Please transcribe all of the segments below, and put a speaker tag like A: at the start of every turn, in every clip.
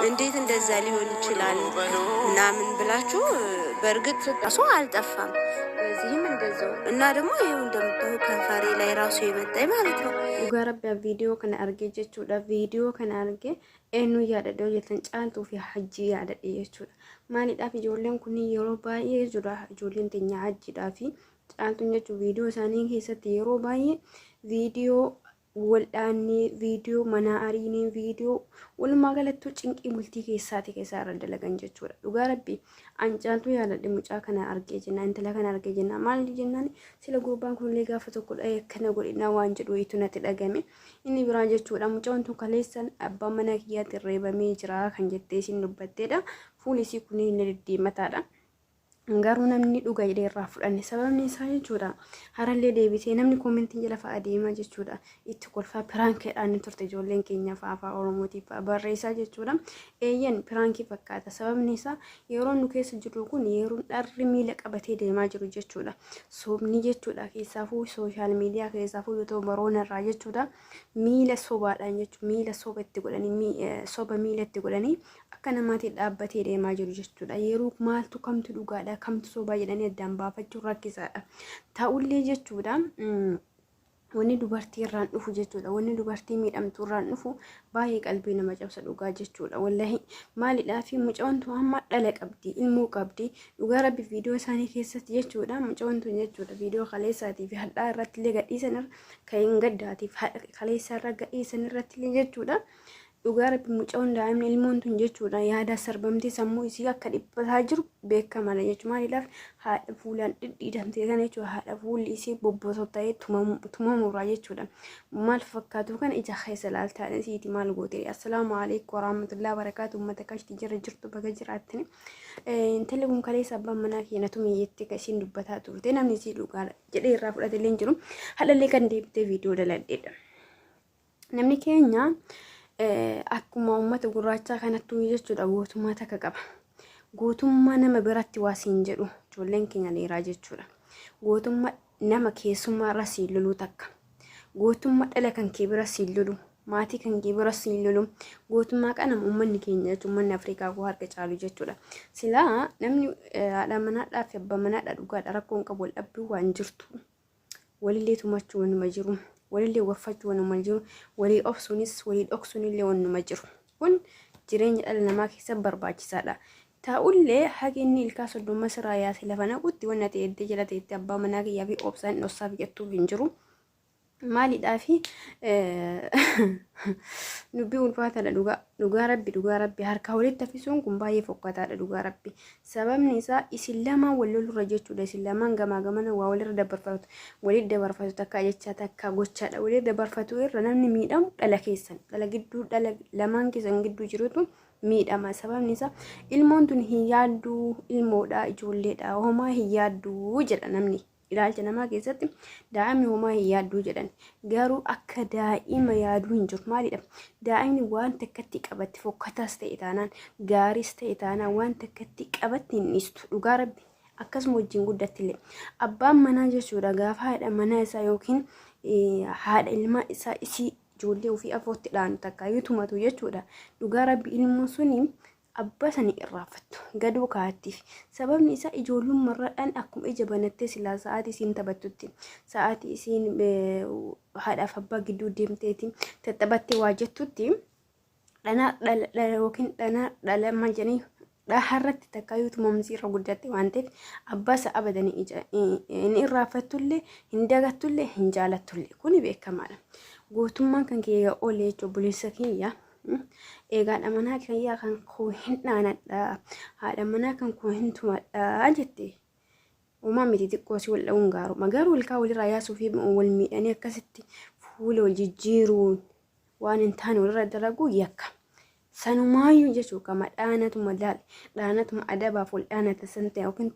A: እንዴት እንደዛ ሊሆን ይችላል ምናምን ብላችሁ በእርግጥ ሰው አልጠፋም። በዚህም እንደዛው እና ደግሞ ይሄው እንደምታዩ ከንፈሬ ላይ ራሱ የመጣኝ ማለት ነው።
B: ኡጋረቢያ ቪዲዮ ከነ አርጌ ጀቹዳ ቪዲዮ ከነ አርጌ ኤኑ ያደደው የተንጫንቱ ፊ ሐጂ ያደደ የቹዳ ማሊዳፍ ጆለን ኩኒ የሮ ባዬ ጁዳ ጆለን ተኛ ሐጂ ዳፊ ጫንቱን ጀቹ ቪዲዮ ሳኒ ኬሰት የሮ ባዬ ቪዲዮ ወልዳኒ ቪዲዮ መናአሪኒ ቪዲዮ ወልማ ገለቱ ጭንቂ ሙልቲ ኬሳቲ ኬሳረ ደለገን ጀቹዳ ኡጋረቢ አንጫንቱ ያለደ ሙጫ ከነ አርጌ ጀና እንተላ ከነ አርጌ ጀና ማል ጀናኒ ስለ ጉርባን ኩን ሌጋ ፈተኩ ከነ ጎዲና ዋንጀ ዶይቱ ነት ደገሜ ኢኒ ብራ ጀቹዳ ሙጫንቱ ከሌሰን አባ መናኪያት ረበሜ ጅራ ከንጀቴ ሲንበቴዳ ፉሊሲ ኩኒ ንድዲ መታዳ Garuu namni dhuga jedhee irraa fudhanne sababni isaa jechuudha. Harallee deebisee namni koomentiin jala fa'a deemaa jechuudha. Itti kolfaa piraankiidhaan turte ijoolleen keenya afaan Oromootiif barreessaa jechuudha. Eeyyan piraankii fakkaata. Sababni isaa yeroo nu keessa jirru kun yeroo dharri miila qabatee deemaa jiru jechuudha. Soobni jechuudha keessaafuu sooshaal miidiyaa keessaafuu yoo ta'u baroona irraa jechuudha. Miila sobaadhaan jechuudha. Miila soba itti godhanii soba miila itti godhanii akka namaatti dhaabbatee deemaa jiru jechuudha. Yeroo maaltu kamtu dhugaadha kamtu soba jedhanii addaan baafachuu rakkisaadha. Ta'ullee jechuudha. Wanni dubartii irraan dhufu jechuudha. Wanni dubartii miidhamtuu irraan dhufu baay'ee qalbii nama cabsa dhugaa jechuudha. Wallahi maalidhaa fi mucawantu amma dhala qabdi, ilmoo qabdi. Dhugaa rabbi viidiyoo isaanii keessatti jechuudha. Mucawantu jechuudha viidiyoo kaleessaatii fi hadhaa irratti illee gadhiisan kan hin gaddaatiif kaleessaa irra gadhiisan irratti illee jechuudha. Dhugaa rabbi mucawan daa'imni ilmoon tun jechuudha yaada sarbamtee sammuu isii akka dhiphataa jiru beekama jechuudha. Maaliidhaaf haadha fuulaan dhidhiidhamtee kana jechuudha. Haadha fuulli isii bobbosoo ta'ee tumamurraa jechuudha. Maal fakkaatu kan ija keessa laaltaan isiiti maal goote. Assalaamu alaikum warahmatullahi wabarakaatu. Uummata kashti jira jirtu baga jiraattini. Intalli kun kaleessa abbaan manaa keenya tumiyyatti isiin dubbataa turte namni isii dhugaa jedhee irraa fudhatellee hin jiru. Halallee kan deebitee viidiyoo daladheedha. Namni keenya akkuma uummata gurraachaa kanattuu jechuudha gootummaa takka qaba. Gootummaa nama biratti waasiin jedhu ijoolleen keenya dheeraa jechuudha. Gootummaa nama keessummaa irra siin loluu takka. Gootummaa dhala kan kee bira siin lolu, maatii kan kee bira siin lolu. Gootummaa kana uummanni keenya jechuun uummanni Afrikaa koo harka caalu jechuudha. Silaa namni haadha manaadhaa fi abbaa manaadhaa dhugaadha rakkoon qabu wal dhabbii waan jirtu. Walillee tumachuu wanuma jiru. Walillee waffachuu wanuma jiru. Walii obsuunis walii dhoksuunillee wanuma jiru. Kun jireenya dhala namaa keessatti barbaachisaadha. Ta'ullee haqi inni ilkaa soddoma siraa yaasee lafa naqutti wanna ta'etti jala ta'etti abbaa manaa kiyyaa fi obsaan dhossaaf jettuuf hin jiru. Maalidhaa fi dubbii ulfaataadha dhugaa rabbi harka walitti hafisuun kun baay'ee fokkataadha dhugaa rabbi. Sababni isaa isin lamaan wal lolurra jechuudha. Isin lamaan gamaa gamana waa walirra dabarfatu. Walitti dabarfatu takka jechaa takka gochaadha. Walitti dabarfatu irra namni miidhamu dhala keessan. Dhala gidduu dhala lamaan keessan gidduu jirutu miidhama. Sababni isaa ilmoon tun hin yaadduu ilmoodha ijoolleedha. Homaa hin yaadduu jedha namni. Ilaalcha namaa keessatti daa'imni homaa hin yaadduu jedhan. Garuu akka daa'ima yaaduu hin jiru. Maalidha? Daa'imni waan takkatti qabatti fokkataas ta'e taanaan gaariis ta'e taanaan waan takkatti qabatti hin dhiistu. Dhugaa rabbi akkasuma wajjin guddattillee. Abbaan manaa jechuudha gaafa haadha manaa isaa yookiin haadha ilmaa isaa isii ijoollee ofii afootti dhaanu takka yoo tumatu jechuudha. Dhugaa rabbi ilmoo suni abba sanii irraafattu gaduu kaa'attiif. Sababni isaa ijoollummaarraadhaan akkuma ija banattee silaa sa'aatii isiin taphattutti sa'aatii isiin haadhaaf abbaa gidduu deemteeti tattabattee waa jettutti dhanaa yookiin dhala majanii harratti takka yoo tumamsi irra guddatte waan ta'eef abbaa isaa abadanii inni irraafattullee hin dagattullee hin jaalattullee kuni beekamaadha. Gootummaan kan kiyya oolee jechuun buleessa kiyya. Eegaadha manaa kiyyaa kan koo hin dhaanadha. Haadha manaa kan koo hin tumadha jette. Uumaa miti xiqqoo si wal dha'uun gaaruma. Garuu ilkaa walirraa yaasuu fi wal miidhanii akkasitti fuula wal jijjiiruun waan hin taane walirra dalaguu yakka. Sanumaayyuu jechuun kama dhaanatuma laale dhaanatuma adabaaf wal dhaanata san ta'e yookiin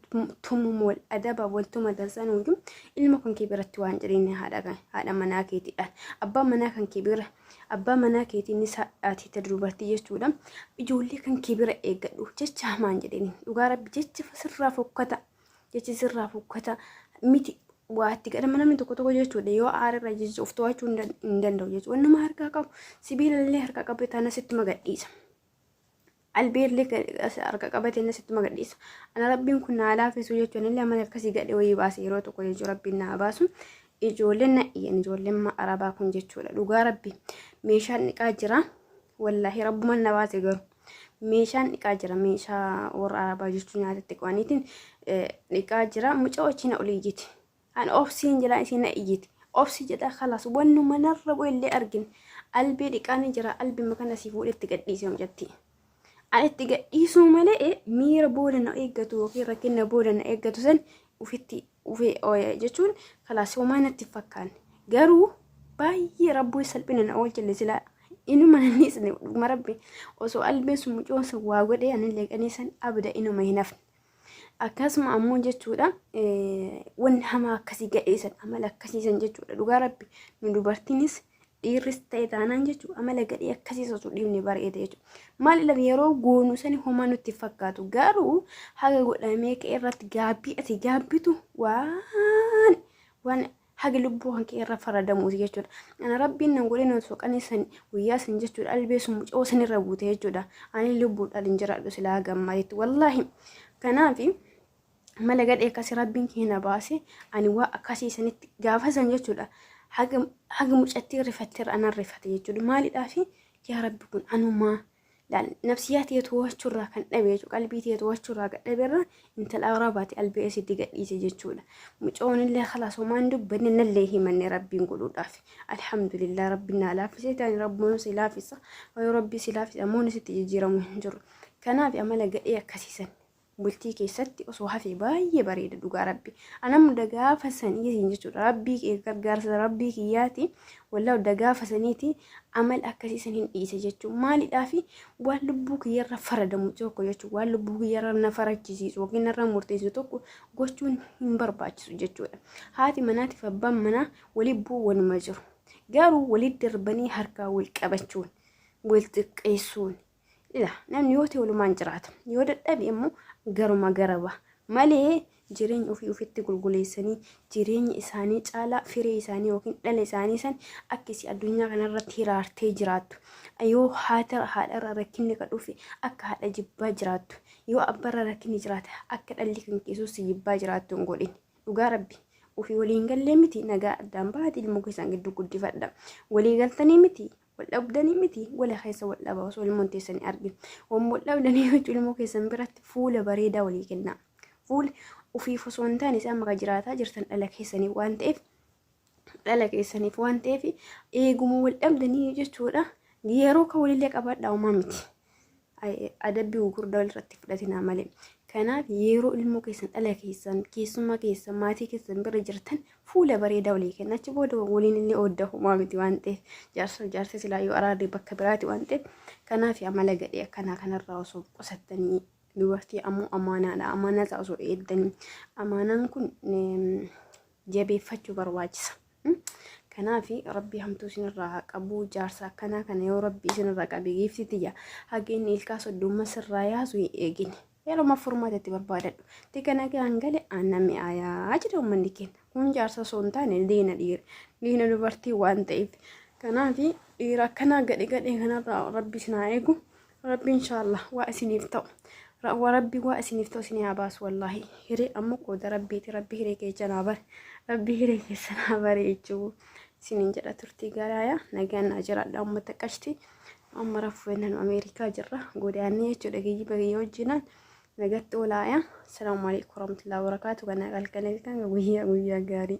B: tumuma wal adabaaf wal tumata sanuyyuu ilma kan kee biratti waan jireenya haadha manaa keetiidhaan abbaan manaa kan kee bira abbaa manaa keetiin isa ati dubartii jechuudha. Ijoollee kan kee bira eeggadhu jecha hamaan jedhanii dhugaa rabbi jecha sirraa fokkata jechi sirraa fokkata miti waatti gadama namni tokko jechuudha. Yoo aararra jecha of to'achuu hin danda'u jechuudha. Nama harkaa qabu sibiila illee harkaa qabu taana sitti magadhiisa. Albee illee harka qabatee na sitti magadhiisa. Ana rabbiin kun na laafisuu jechuun illee amala akkasii gadhee wayii baase yeroo tokko jechuun rabbiin na baasu. Ijoolleen na iyyan ijoolleen arabaa kun jechuudha. Dhugaa rabbi meeshaan dhiqaa jira. Wallaahi rabbuman na baase garuu. Meeshaan dhiqaa jira. Meeshaa warra arabaa jechuun nyaatatti qo'aniitiin dhiqaa jira. Mucaa wajjin olii iyyiti. An obsiin jira isiin na iyyiti. Obsi jedha khalas wannu manarra illee argin. Albee dhiqaan jira. Albee makana si fuudhetti gadhiisee hojjetti. Ani itti gadhiisuu malee miira booda na eeggatu yookiin rakkina booda na eeggatu san ufitti jechuun kalaas homaa natti fakkaan garuu baay'ee rabbuu salphina na oolchille sila inuma nanis marabbi osoo albeen sun mucoon sun waa godhee anillee qaniisan abda inuma hin hafne akkasuma ammoo jechuudha wanni hamaa akkasii gadheessan amala akkasiisan jechuudha dhugaa rabbi nu dubartiinis dhiirris ta'e taanaan jechuudha amala gadhee akkasiisa osoo dhiibne bareeda jechuudha maal ilaa yeroo goonu sani homaa nutti fakkaatu garuu haga godhamee ka'e irratti gaabbii ati gaabbitu waan haga lubbuu kan ka'e irra faradamuuti jechuudha ana rabbiin nan godhe nan soqanii san guyyaa san jechuudha albeesu mucoo san irra buute jechuudha ani lubbuudhaan hin jiraadhu silaa gammadeetti wallaahi kanaafi amala gadhee akkasii rabbiin keenya baase ani waa akkasii sanitti gaafa san jechuudha haga mucattii rifattee anan rifate jechuudha maalidhaafi yaa rabbi kun anumaa nafsiyaa ta'e to'achuurraa kan dhabe jechuudha qalbii ta'e to'achuurraa kan dhabeerra intala arabaati albee isitti gadhiise jechuudha mucoon illee khalaas homaan dubbanne nallee himanne rabbiin godhuudhaaf alhamdulillah rabbiin na laafise ta'ani rabbuun si laafisa wayo rabbii si laafisa ammoo sitti jijjiiramu hin jiru kanaaf amala gadhee akkasiisan bultii keessatti osoo hafee baay'ee bareeda dhugaa rabbi anam dagaafa sanii jechuudha rabbii gargaarsa rabbii kiyyaati walaa dagaafa saniiti amal akkasiisan hin dhiise jechuudha maalidhaafi waan lubbuu kiyyarra faradamu tokko jechuudha waan lubbuu kiyyarra na farachisiisu yookiin narra murteessu tokko gochuun hin barbaachisu jechuudha haati manaatiif abbaan manaa walii bu'uu wanuma jiru garuu walii darbanii harkaa wal qabachuun wal xiqqeessuun namni yoo ta'e walumaan jiraata yoo dadhabe immoo garuma garaba malee jireenya ofii ofitti gulguleessanii jireenya isaanii caalaa firee isaanii yookiin dhala isaanii san akkasii addunyaa kanarratti hiraartee jiraattu yoo haadharra rakkinni ka dhufe akka haadha jibbaa jiraattu yoo abbarra rakkinni jiraata akka dhalli kan keessus jibbaa jiraattu hin godhin dhugaa rabbi ofii waliin gallee miti nagaa addaan baati ilmoo keessan gidduu guddifadha walii galtanii miti والأبداني متي ولا خيسة ولا باص ولا منتسني أرجع والأبداني يجوا الموكي سنبرت فول بريدة ولي كنا فول وفي فصون تاني سام غجراتها جرتن ألك حسني وانت إف ألك حسني وانت إف إيه جمو والأبداني يجوا تورا جيروك ولي لك أبد داو مامتي أدبي وقر دول رتف لاتنا مالي كانت يرو الموكيسن ألاكيسن كيسما كيسن ماتي كيسن برجرتن فولا بريدا ولي كنا تبود وقولين اللي أوده ما بدي وانته جارس سلا يو أرادي بكبرات وانته كنا في عمل قديا كنا الراسو قصدني بوقتي أمانة لا أمانة تأسو إيدني أمانة كن جبي فتشو برواجس كنا في ربي همتو سن الراق أبو جارسا كنا يو ربي سن الراق أبي جيفتي تيا هاجين الكاسو دوما سرايا سوي إيجين يلا ما فرمات تبربادة تكنا كأنجلي أنا ميايا أجرو منيكين كون جارسا سونتان دينا دبرتي وان تيف كنا في إيرا كنا قدي كنا ربي سنايقو ربي إن شاء الله واسنيفتو وربي واسنيفتو سني عباس والله هري أمكو ربي هري كي جنابر ربي هري كي سنابر يجو سنين جرا ترتي قرايا نجان أجرا لهم متكشتي أما رفونا أمريكا جرا قولاني يجو لقيجي بقيو جنان نجت ولايا السلام عليكم ورحمة الله وبركاته. وأنا قال كان وهي قاري.